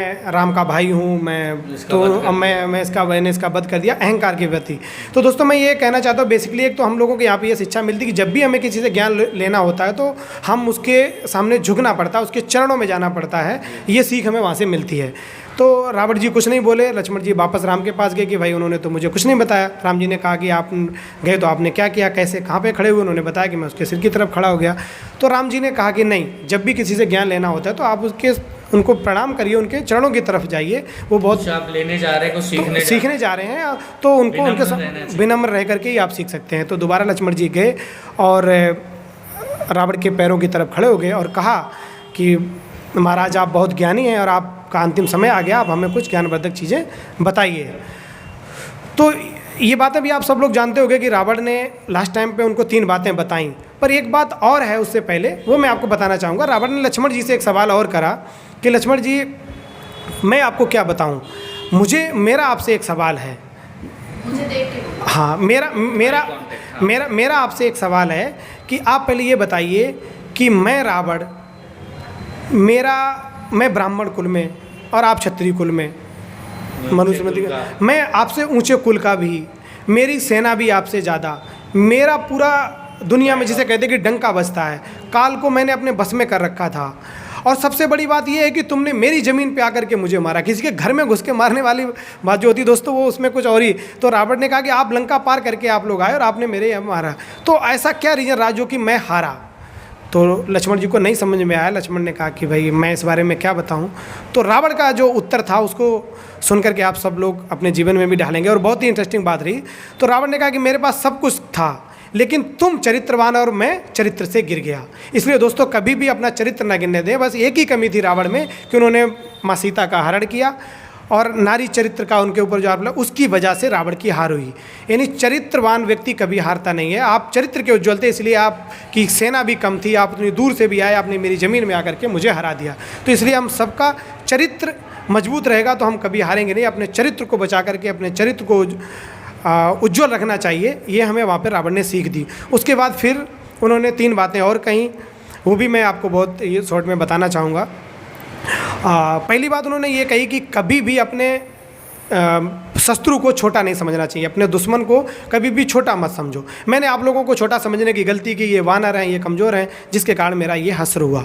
मैं राम का भाई हूँ, मैं तो अब मैंने इसका वध कर दिया अहंकार के प्रति। तो दोस्तों मैं ये कहना चाहता हूँ बेसिकली, एक तो हम लोगों को यहाँ पे ये शिक्षा मिलती है कि जब भी हमें किसी से ज्ञान लेना होता है तो हम उसके सामने झुकना पड़ता है, उसके चरणों में जाना पड़ता है। ये सीख हमें वहाँ से मिलती है। तो रावण जी कुछ नहीं बोले, लक्ष्मण जी वापस राम के पास गए कि भाई उन्होंने तो मुझे कुछ नहीं बताया। राम जी ने कहा कि आप गए तो आपने क्या किया, कैसे, कहाँ पे खड़े हुए? उन्होंने बताया कि मैं उसके सिर की तरफ खड़ा हो गया। तो राम जी ने कहा कि नहीं, जब भी किसी से ज्ञान लेना होता है तो आप उनको प्रणाम करिए, उनके चरणों की तरफ जाइए। वो बहुत आप लेने जा रहे हैं, कुछ सीखने जा रहे हैं, तो उनको उनके साथ विनम्र रह करके ही आप सीख सकते हैं। तो दोबारा लक्ष्मण जी गए और रावण के पैरों की तरफ खड़े हो गए और कहा कि महाराज आप बहुत ज्ञानी हैं और आपका अंतिम समय आ गया, आप हमें कुछ ज्ञानवर्धक चीज़ें बताइए। तो ये बातें भी आप सब लोग जानते होंगे कि रावण ने लास्ट टाइम पे उनको 3 बातें बताईं, पर एक बात और है उससे पहले, वो मैं आपको बताना चाहूँगा। रावण ने लक्ष्मण जी से एक सवाल और करा कि लक्ष्मण जी मैं आपको क्या बताऊँ, मेरा आपसे एक सवाल है। मुझे देख के हाँ, मेरा आपसे एक सवाल है कि आप पहले ये बताइए कि मैं रावण, मैं ब्राह्मण कुल में और आप क्षत्रिय कुल में, मनुस्मृति, मैं आपसे ऊंचे कुल का भी, मेरी सेना भी आपसे ज़्यादा, मेरा पूरा दुनिया में जिसे कहते हैं कि डंका बजता है, काल को मैंने अपने बस में कर रखा था। और सबसे बड़ी बात यह है कि तुमने मेरी ज़मीन पे आकर के मुझे मारा। किसी के घर में घुस के मारने वाली बात जो होती है दोस्तों, वो उसमें कुछ और ही। तो रावण ने कहा कि आप लंका पार करके आप लोग आए और आपने मेरे यहाँ मारा, तो ऐसा क्या रीज़न रहा जो कि मैं हारा? तो लक्ष्मण जी को नहीं समझ में आया। लक्ष्मण ने कहा कि भाई मैं इस बारे में क्या बताऊं। तो रावण का जो उत्तर था उसको सुन करके आप सब लोग अपने जीवन में भी ढालेंगे और बहुत ही इंटरेस्टिंग बात रही। तो रावण ने कहा कि मेरे पास सब कुछ था, लेकिन तुम चरित्रवान और मैं चरित्र से गिर गया। इसलिए दोस्तों कभी भी अपना चरित्र न गिरने दें। बस एक ही कमी थी रावण में कि उन्होंने माँ सीता का हरण किया और नारी चरित्र का उनके ऊपर जो आरोप लगा, उसकी वजह से रावण की हार हुई। यानी चरित्रवान व्यक्ति कभी हारता नहीं है। आप चरित्र के उज्ज्वल थे, इसलिए आपकी सेना भी कम थी, आप उतनी दूर से भी आए, आपने मेरी ज़मीन में आकर के मुझे हरा दिया। तो इसलिए हम सबका चरित्र मजबूत रहेगा तो हम कभी हारेंगे नहीं। अपने चरित्र को बचा करके अपने चरित्र को उज्ज्वल रखना चाहिए। ये हमें वहाँ पर रावण ने सीख दी। उसके बाद फिर उन्होंने 3 बातें और कहीं, वो भी मैं आपको बहुत ये शॉर्ट में बताना चाहूँगा। पहली बात उन्होंने ये कही कि कभी भी अपने शत्रु को छोटा नहीं समझना चाहिए, अपने दुश्मन को कभी भी छोटा मत समझो। मैंने आप लोगों को छोटा समझने की गलती की, ये वानर हैं, ये कमज़ोर हैं, जिसके कारण मेरा ये हश्र हुआ।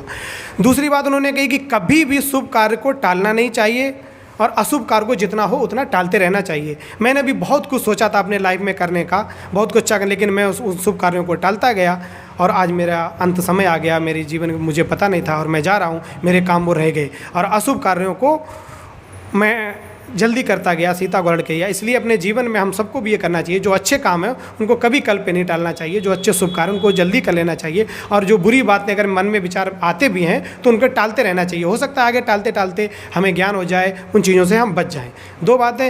दूसरी बात उन्होंने कही कि कभी भी शुभ कार्य को टालना नहीं चाहिए और अशुभ कार्य को जितना हो उतना टालते रहना चाहिए। मैंने भी बहुत कुछ सोचा था अपने लाइफ में करने का, बहुत कुछ चाहा, लेकिन मैं उस शुभ कार्यों को टालता गया और आज मेरा अंत समय आ गया। मेरे जीवन में मुझे पता नहीं था और मैं जा रहा हूँ, मेरे काम वो रह गए और अशुभ कार्यों को मैं जल्दी करता गया, सीता को लड़ के गया। इसलिए अपने जीवन में हम सबको भी ये करना चाहिए, जो अच्छे काम है उनको कभी कल पे नहीं टालना चाहिए, जो अच्छे शुभ कार्य उनको जल्दी कर लेना चाहिए और जो बुरी बातें अगर मन में विचार आते भी हैं तो उनको टालते रहना चाहिए। हो सकता है आगे टालते टालते हमें ज्ञान हो जाए, उन चीज़ों से हम बच जाएँ। 2 बातें